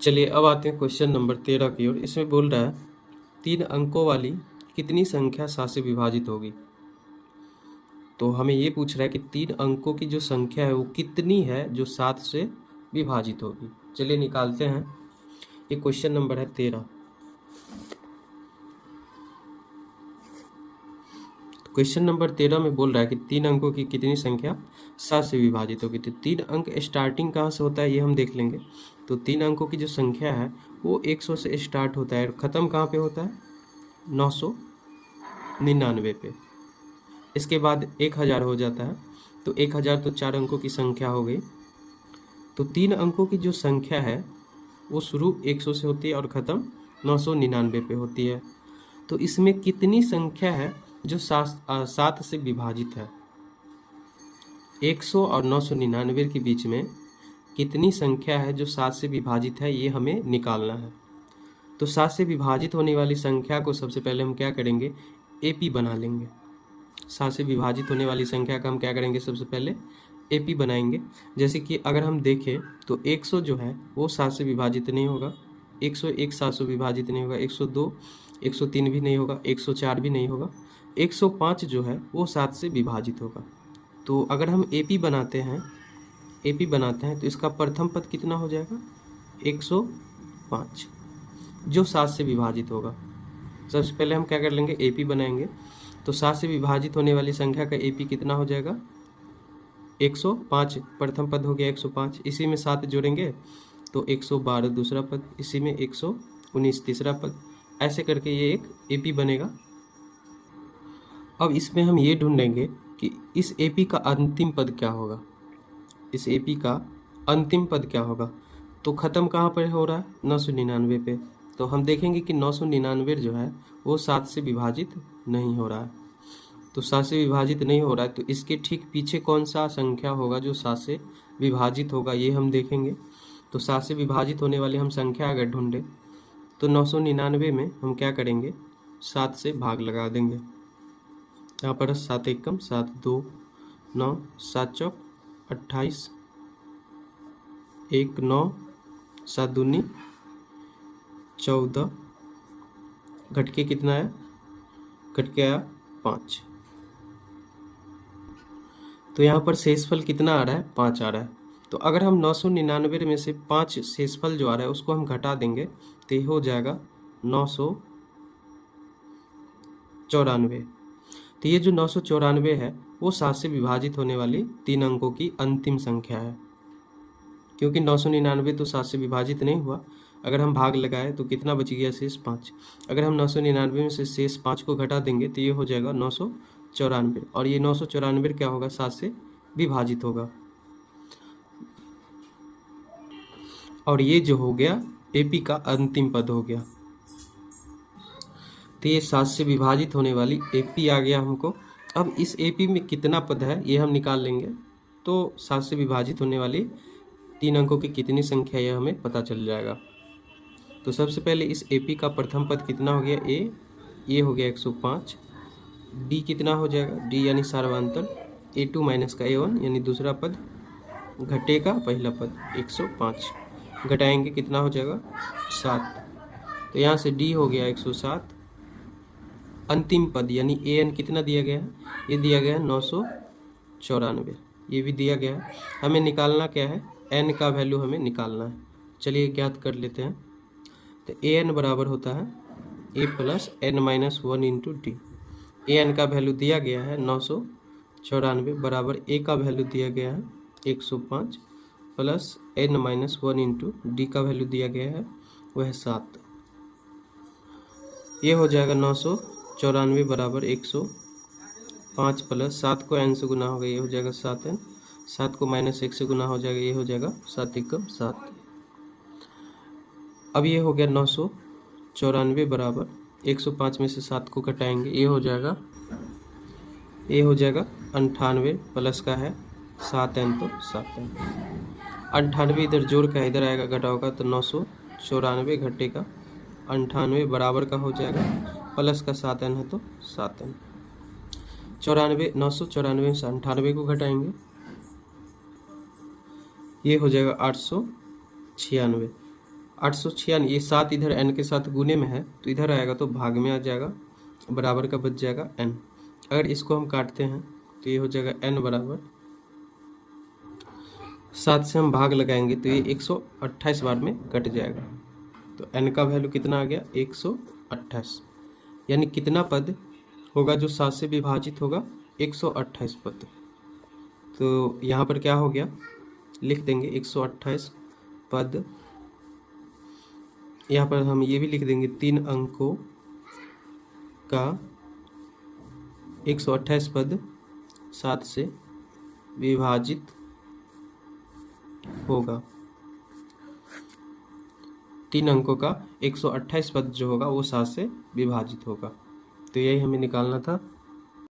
चलिए अब आते हैं क्वेश्चन नंबर 13 की ओर। इसमें बोल रहा है 3 अंकों वाली कितनी संख्या 7 से विभाजित होगी। तो हमें ये पूछ रहा है कि 3 अंकों की जो संख्या है वो कितनी है जो 7 से विभाजित होगी। चलिए निकालते हैं। ये क्वेश्चन नंबर है 13। क्वेश्चन नंबर 13 में बोल रहा है कि 3 अंकों की कितनी संख्या 7 से विभाजित होगी। तो 3 अंक स्टार्टिंग कहाँ से होता है ये हम देख लेंगे। तो 3 अंकों की जो संख्या है वो 100 से स्टार्ट होता है और ख़त्म कहाँ पे होता है 999 पे। इसके बाद 1000 हो जाता है। तो 1000 तो 4 अंकों की संख्या हो गई। तो 3 अंकों की जो संख्या है वो शुरू 100 से होती है और ख़त्म 999 पे होती है। तो इसमें कितनी संख्या है जो 7 से विभाजित है। 100 और 999 के बीच में कितनी संख्या है जो 7 से विभाजित है ये हमें निकालना है। तो 7 से विभाजित होने वाली संख्या को सबसे पहले हम क्या करेंगे एपी बना लेंगे। 7 से विभाजित होने वाली संख्या का हम क्या करेंगे सबसे पहले एपी बनाएंगे। जैसे कि अगर हम देखें तो 100 जो है वो 7 से विभाजित नहीं होगा, 101 7 से विभाजित नहीं होगा, 102 103 भी नहीं होगा, 104 भी नहीं होगा, 105 जो है वो 7 से विभाजित होगा। तो अगर हम एपी बनाते हैं तो इसका प्रथम पद कितना हो जाएगा 105 जो 7 से विभाजित होगा। सबसे पहले हम क्या कर लेंगे एपी बनाएंगे। तो 7 से विभाजित होने वाली संख्या का एपी कितना हो जाएगा 105। प्रथम पद हो गया 105, इसी में 7 जोड़ेंगे तो 112 दूसरा पद, इसी में 119 तीसरा पद, ऐसे करके ये एक एपी बनेगा। अब इसमें हम ये ढूंढेंगे कि इस एपी का अंतिम पद क्या होगा। इस एपी का अंतिम पद क्या होगा। तो ख़त्म कहाँ पर हो रहा है 999 पे। तो हम देखेंगे कि 999 जो है वो 7 से विभाजित नहीं हो रहा है। तो 7 से विभाजित नहीं हो रहा है तो इसके ठीक पीछे कौन सा संख्या होगा जो 7 से विभाजित होगा ये हम देखेंगे। तो 7 से विभाजित होने वाली हम संख्या अगर ढूंढें तो 999 में हम क्या करेंगे 7 से भाग लगा देंगे। यहाँ पर 7 एकम 7 2 9 7 चौक 28 1 9 7 दूनी 14 घट के कितना है घट के आया 5। तो यहाँ पर शेषफल कितना आ रहा है 5 आ रहा है। तो अगर हम 999 में से 5 शेषफल जो आ रहा है उसको हम घटा देंगे तो ये हो जाएगा 994। तो ये जो 994 है वो 7 से विभाजित होने वाली 3 अंकों की अंतिम संख्या है। क्योंकि 999 तो 7 से विभाजित नहीं हुआ, अगर हम भाग लगाए तो कितना बच गया शेष 5। अगर हम 999 में से शेष 5 को घटा देंगे तो ये हो जाएगा 994 और ये 994 क्या होगा 7 से विभाजित होगा। और ये जो हो गया एपी का अंतिम पद हो गया। तो ये 7 से विभाजित होने वाली एपी आ गया हमको। अब इस एपी में कितना पद है ये हम निकाल लेंगे। तो 7 से विभाजित होने वाली 3 अंकों की कितनी संख्या है हमें पता चल जाएगा। तो सबसे पहले इस एपी का प्रथम पद कितना हो गया ये हो गया 105। डी कितना हो जाएगा डी यानी सार्वंतर A2 माइनस का A1 यानी दूसरा पद घटेगा पहला पद 105 घटाएंगे कितना हो जाएगा 7। तो यहाँ से डी हो गया 107। अंतिम पद यानी AN कितना दिया गया है ये दिया गया है 994, ये भी दिया गया है। हमें निकालना क्या है n का वैल्यू हमें निकालना है। चलिए ज्ञात कर लेते हैं। तो AN बराबर होता है A plus n minus 1 into D. AN का वैल्यू दिया गया है 994 बराबर A का वैल्यू दिया गया है 105 plus n minus 1 into D का वैल्यू दिया गया है वह 7। ये हो जाएगा 994 बराबर 105 प्लस 7 को n से गुना होगा ये हो जाएगा 7n, 7 को माइनस 1 से गुना हो जाएगा ये हो जाएगा 7 एकम 7। अब ये हो गया 994 बराबर 105 में से 7 को घटाएंगे ये हो जाएगा 98 प्लस का है 7n तो 7n। 98 इधर जोड़ का इधर आएगा घटा होगा तो 994 घटेगा 98 बराबर का हो जाएगा प्लस का 7n है तो 7n। 994 से 98 को घटाएंगे ये हो जाएगा 896। 896, ये 7 इधर n के साथ गुने में है तो इधर आएगा तो भाग में आ जाएगा, बराबर का बच जाएगा n। अगर इसको हम काटते हैं तो ये हो जाएगा n बराबर 7 से हम भाग लगाएंगे तो ये 128 बार में कट जाएगा। तो n का वैल्यू कितना आ गया 128, यानी कितना पद होगा जो 7 से विभाजित होगा 128 पद। तो यहाँ पर क्या हो गया, लिख देंगे 128 पद। यहाँ पर हम ये भी लिख देंगे 3 अंकों का 128 पद 7 से विभाजित होगा। 3 अंकों का 128 पद जो होगा वो 7 से विभाजित होगा। तो यही हमें निकालना था।